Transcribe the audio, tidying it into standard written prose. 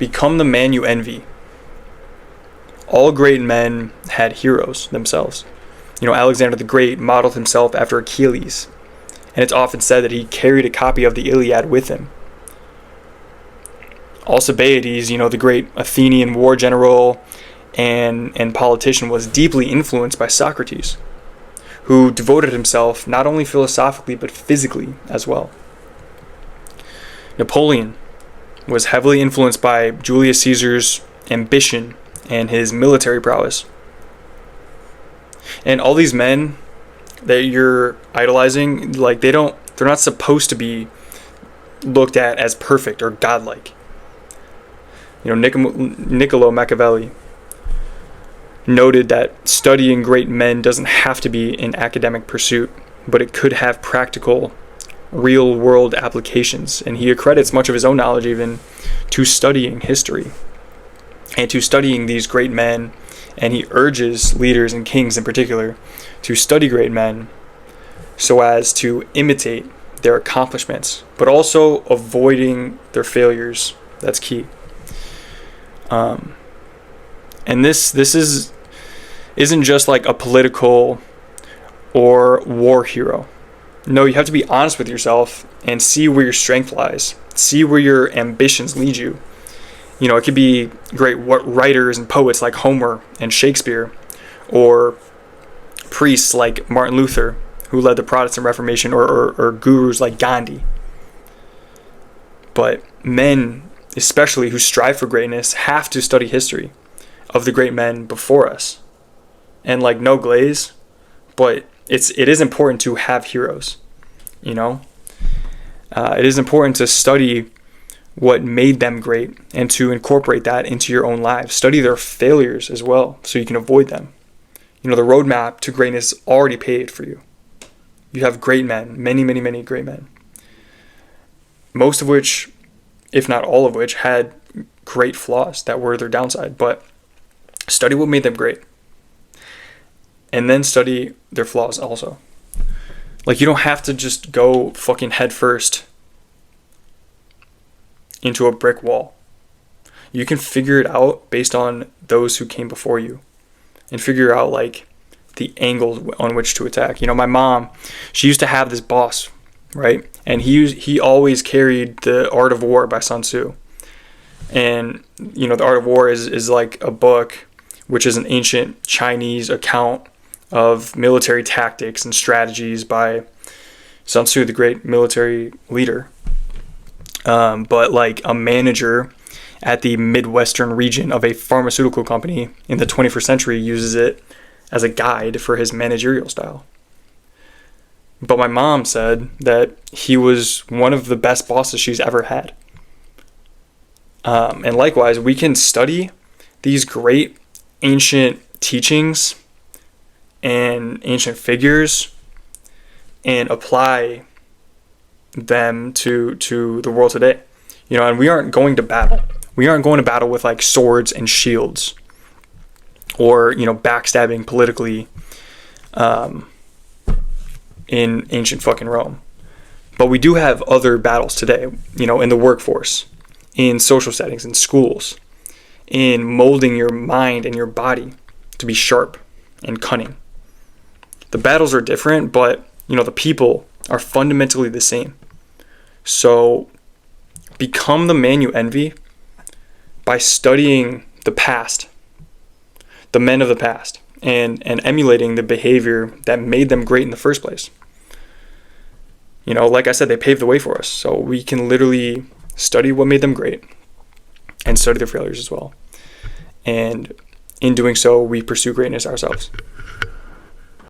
Become the man you envy. All great men had heroes themselves. Alexander the Great modeled himself after Achilles, and it's often said that he carried a copy of the Iliad with him. Alcibiades, the great Athenian war general and politician, was deeply influenced by Socrates, who devoted himself not only philosophically but physically as well. Napoleon was heavily influenced by Julius Caesar's ambition and his military prowess. And all these men that you're idolizing, they're not supposed to be looked at as perfect or godlike. Niccolo Machiavelli noted that studying great men doesn't have to be an academic pursuit, but it could have practical, real-world applications. And he accredits much of his own knowledge even to studying history and to studying these great men. And he urges leaders and kings in particular to study great men so as to imitate their accomplishments, but also avoiding their failures. That's key. And this isn't just like a political or war hero. No, you have to be honest with yourself and see where your strength lies. See where your ambitions lead you. It could be great writers and poets like Homer and Shakespeare, or priests like Martin Luther, who led the Protestant Reformation, or gurus like Gandhi. But men, especially who strive for greatness, have to study history of the great men before us. And no glaze, but it is important to have heroes. It is important to study what made them great and to incorporate that into your own lives. Study their failures as well so you can avoid them. The roadmap to greatness is already paved for you. You have great men, many, many, many great men. Most of which, if not all of which, had great flaws that were their downside. But study what made them great. And then study their flaws also. You don't have to just go fucking head first into a brick wall. You can figure it out based on those who came before you and figure out the angles on which to attack. My mom, she used to have this boss, right? And he always carried The Art of War by Sun Tzu. And The Art of War is like a book which is an ancient Chinese account of military tactics and strategies by Sun Tzu, the great military leader. But a manager at the Midwestern region of a pharmaceutical company in the 21st century uses it as a guide for his managerial style. But my mom said that he was one of the best bosses she's ever had. And likewise, we can study these great ancient teachings and ancient figures and apply them to the world today. And we aren't going to battle. We aren't going to battle with swords and shields or, backstabbing politically in ancient fucking Rome. But we do have other battles today, in the workforce, in social settings, in schools, in molding your mind and your body to be sharp and cunning. The battles are different, but, the people are fundamentally the same. So become the man you envy by studying the past, the men of the past, and emulating the behavior that made them great in the first place. Like I said, they paved the way for us. So we can literally study what made them great and study their failures as well. And in doing so, we pursue greatness ourselves.